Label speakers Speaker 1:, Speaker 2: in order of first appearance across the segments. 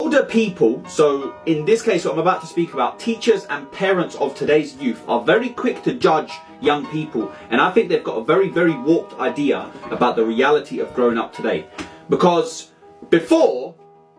Speaker 1: Older people, so in this case what I'm about to speak about, teachers and parents of today's youth are very quick to judge young people, and I think they've got a very, very warped idea about the reality of growing up today. Because before,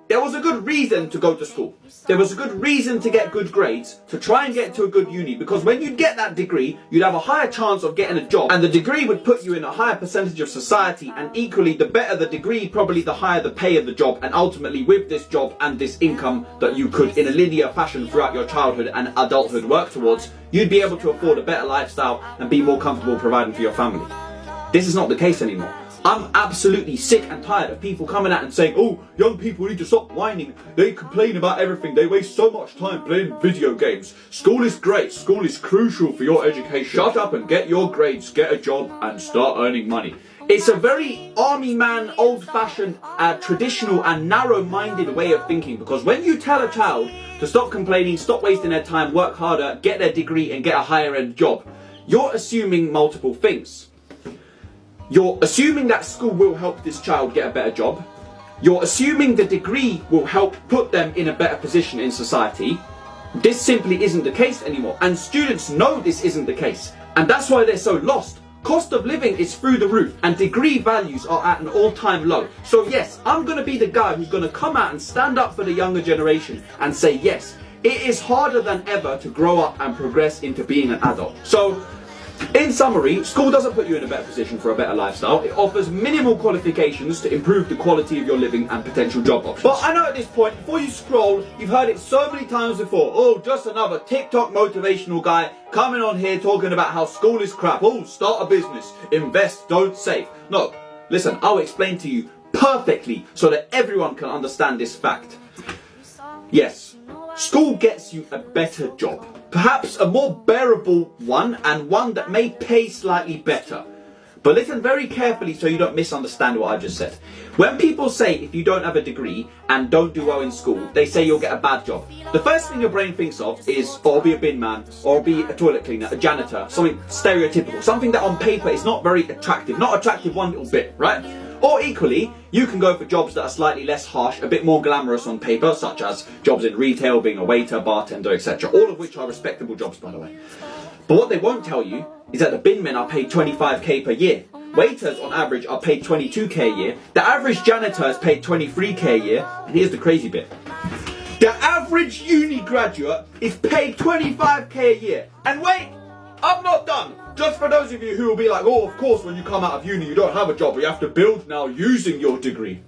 Speaker 1: there was a good reason to go to school. There was a good reason to get good grades, to try and get to a good uni, because when you'd get that degree, you'd have a higher chance of getting a job, and the degree would put you in a higher percentage of society, and equally, the better the degree, probably the higher the pay of the job, and ultimately with this job and this income that you could, in a linear fashion throughout your childhood and adulthood, work towards, you'd be able to afford a better lifestyle and be more comfortable providing for your family. This is not the case anymore. I'm absolutely sick and tired of people coming out and saying, oh, young people need to stop whining. They complain about everything. They waste so much time playing video games. School is great. School is crucial for your education. Shut up and get your grades, get a job and start earning money. It's a very army man, old-fashioned, traditional and narrow-minded way of thinking, because when you tell a child to stop complaining, stop wasting their time, work harder, get their degree and get a higher-end job, you're assuming multiple things. You're assuming that school will help this child get a better job. You're assuming the degree will help put them in a better position in society. This simply isn't the case anymore. And students know this isn't the case. And that's why they're so lost. Cost of living is through the roof and degree values are at an all-time low. So yes, I'm going to be the guy who's going to come out and stand up for the younger generation and say yes, it is harder than ever to grow up and progress into being an adult. So, in summary, school doesn't put you in a better position for a better lifestyle. It offers minimal qualifications to improve the quality of your living and potential job options. But I know at this point, before you scroll, you've heard it so many times before. Oh, just another TikTok motivational guy coming on here talking about how school is crap. Oh, start a business, invest, don't save. No, listen, I'll explain to you perfectly so that everyone can understand this fact. Yes, school gets you a better job. Perhaps a more bearable one, and one that may pay slightly better. But listen very carefully so you don't misunderstand what I just said. When people say if you don't have a degree and don't do well in school, they say you'll get a bad job. The first thing your brain thinks of is, oh, I'll be a bin man, or I'll be a toilet cleaner, a janitor, something stereotypical, something that on paper is not very attractive, not attractive one little bit, right? Or equally, you can go for jobs that are slightly less harsh, a bit more glamorous on paper, such as jobs in retail, being a waiter, bartender, etc. All of which are respectable jobs, by the way. But what they won't tell you is that the bin men are paid 25k per year. Waiters, on average, are paid 22k a year. The average janitor is paid 23k a year. And here's the crazy bit. The average uni graduate is paid 25k a year. And wait, I'm not done. Just for those of you who will be like, oh, of course, when you come out of uni, you don't have a job, but you have to build now using your degree.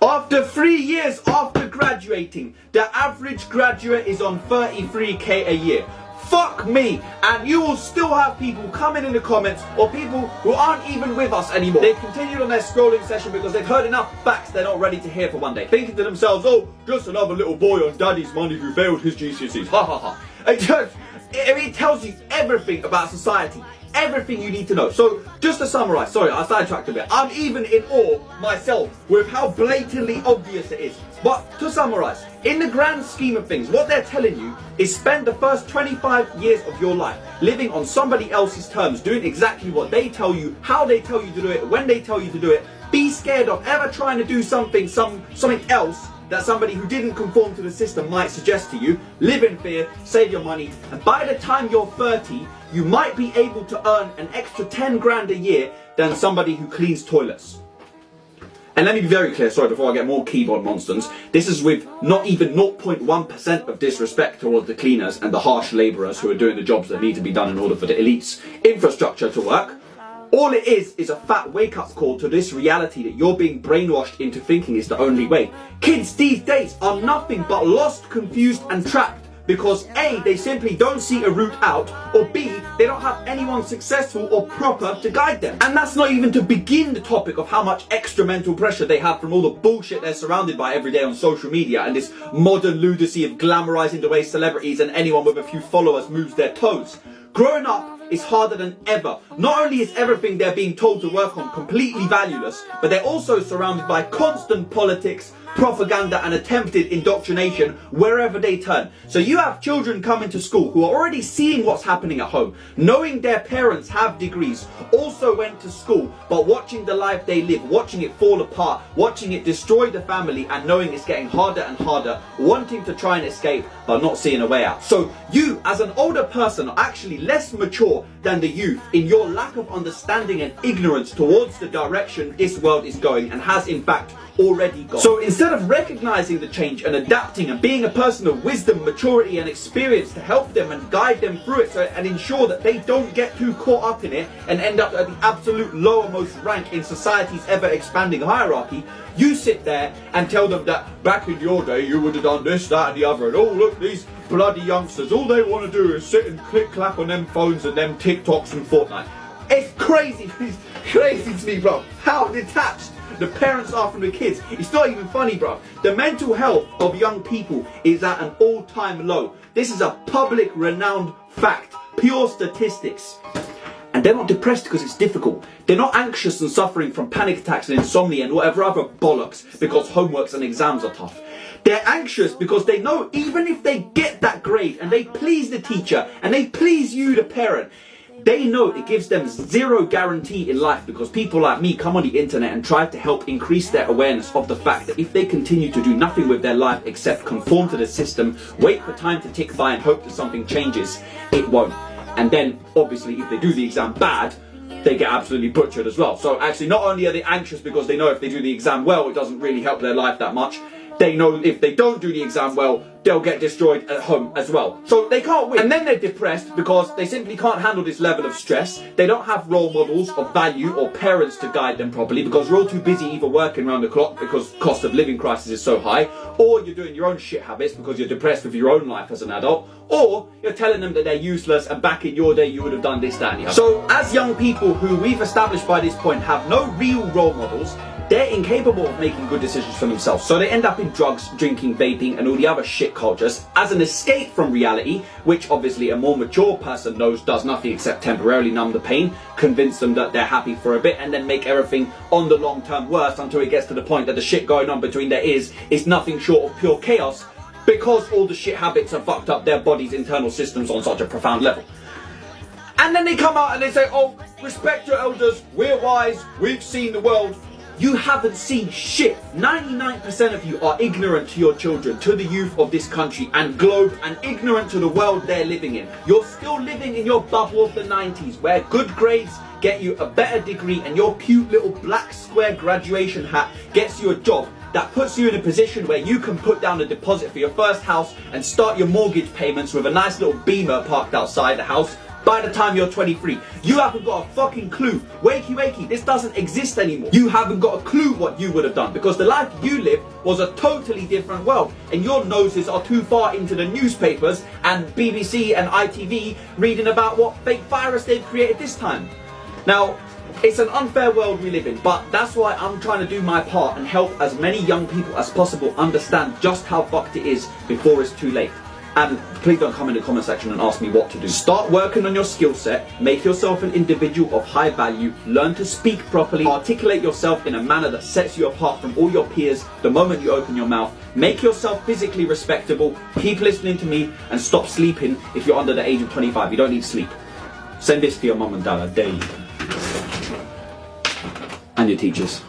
Speaker 1: After 3 years after graduating, the average graduate is on 33k a year. Fuck me. And you will still have people coming in the comments, or people who aren't even with us anymore. They've continued on their scrolling session because they've heard enough facts they're not ready to hear for one day. Thinking to themselves, oh, just another little boy on daddy's money who failed his GCSEs. Ha ha ha. It tells you everything about society, everything you need to know. So, just to summarise, sorry, I sidetracked a bit. I'm even in awe myself with how blatantly obvious it is. But to summarise, in the grand scheme of things, what they're telling you is spend the first 25 years of your life living on somebody else's terms, doing exactly what they tell you, how they tell you to do it, when they tell you to do it. Be scared of ever trying to do something else that somebody who didn't conform to the system might suggest to you. Live in fear, save your money, and by the time you're 30, you might be able to earn an extra 10 grand a year than somebody who cleans toilets. And let me be very clear, sorry, before I get more keyboard monsters, this is with not even 0.1% of disrespect towards the cleaners and the harsh labourers who are doing the jobs that need to be done in order for the elite's infrastructure to work. All it is a fat wake-up call to this reality that you're being brainwashed into thinking is the only way. Kids these days are nothing but lost, confused and trapped because A, they simply don't see a route out, or B, they don't have anyone successful or proper to guide them. And that's not even to begin the topic of how much extra mental pressure they have from all the bullshit they're surrounded by every day on social media and this modern lunacy of glamorizing the way celebrities and anyone with a few followers moves their toes. Growing up is harder than ever. Not only is everything they're being told to work on completely valueless, but they're also surrounded by constant politics, propaganda and attempted indoctrination wherever they turn. So you have children coming to school who are already seeing what's happening at home, knowing their parents have degrees, also went to school, but watching the life they live, watching it fall apart, watching it destroy the family, and knowing it's getting harder and harder, wanting to try and escape but not seeing a way out. So you, as an older person, are actually less mature than the youth in your lack of understanding and ignorance towards the direction this world is going, and has in fact already gone. So instead of recognizing the change and adapting and being a person of wisdom, maturity and experience to help them and guide them through it, and ensure that they don't get too caught up in it and end up at the absolute lowermost rank in society's ever expanding hierarchy, you sit there and tell them that back in your day you would have done this, that and the other, and oh look, these bloody youngsters, all they want to do is sit and click clack on them phones and them TikToks and Fortnite. It's crazy, it's crazy to me, bro, how detached the parents are from the kids. It's not even funny, bro. The mental health of young people is at an all-time low. This is a public renowned fact, pure statistics. And they're not depressed because it's difficult. They're not anxious and suffering from panic attacks and insomnia and whatever other bollocks because homeworks and exams are tough. They're anxious because they know even if they get that grade and they please the teacher and they please you, the parent, they know it gives them zero guarantee in life, because people like me come on the internet and try to help increase their awareness of the fact that if they continue to do nothing with their life except conform to the system, wait for time to tick by and hope that something changes, it won't. And then obviously if they do the exam bad, they get absolutely butchered as well. So actually not only are they anxious because they know if they do the exam well it doesn't really help their life that much, they know if they don't do the exam well, they'll get destroyed at home as well. So they can't win. And then they're depressed because they simply can't handle this level of stress. They don't have role models of value or parents to guide them properly because you're all too busy either working around the clock because cost of living crisis is so high, or you're doing your own shit habits because you're depressed with your own life as an adult, or you're telling them that they're useless and back in your day you would have done this, that and the other. So as young people who we've established by this point have no real role models, they're incapable of making good decisions for themselves. So they end up in drugs, drinking, vaping and all the other shit cultures as an escape from reality, which obviously a more mature person knows does nothing except temporarily numb the pain, convince them that they're happy for a bit, and then make everything on the long term worse until it gets to the point that the shit going on between their ears is nothing short of pure chaos, because all the shit habits have fucked up their body's internal systems on such a profound level. And then they come out and they say, oh, respect your elders, we're wise, we've seen the world. You haven't seen shit. 99% of you are ignorant to your children, to the youth of this country and globe, and ignorant to the world they're living in. You're still living in your bubble of the 90s, where good grades get you a better degree and your cute little black square graduation hat gets you a job that puts you in a position where you can put down a deposit for your first house and start your mortgage payments with a nice little Beamer parked outside the house by the time you're 23. You haven't got a fucking clue. Wakey wakey, this doesn't exist anymore. You haven't got a clue what you would have done, because the life you lived was a totally different world, and your noses are too far into the newspapers and BBC and ITV reading about what fake virus they've created this time. Now, it's an unfair world we live in, but that's why I'm trying to do my part and help as many young people as possible understand just how fucked it is before it's too late. And please don't come in the comment section and ask me what to do. Start working on your skill set, make yourself an individual of high value, learn to speak properly, articulate yourself in a manner that sets you apart from all your peers the moment you open your mouth, make yourself physically respectable, keep listening to me, and stop sleeping if you're under the age of 25. You don't need sleep. Send this to your mum and dad, I dare you. And your teachers.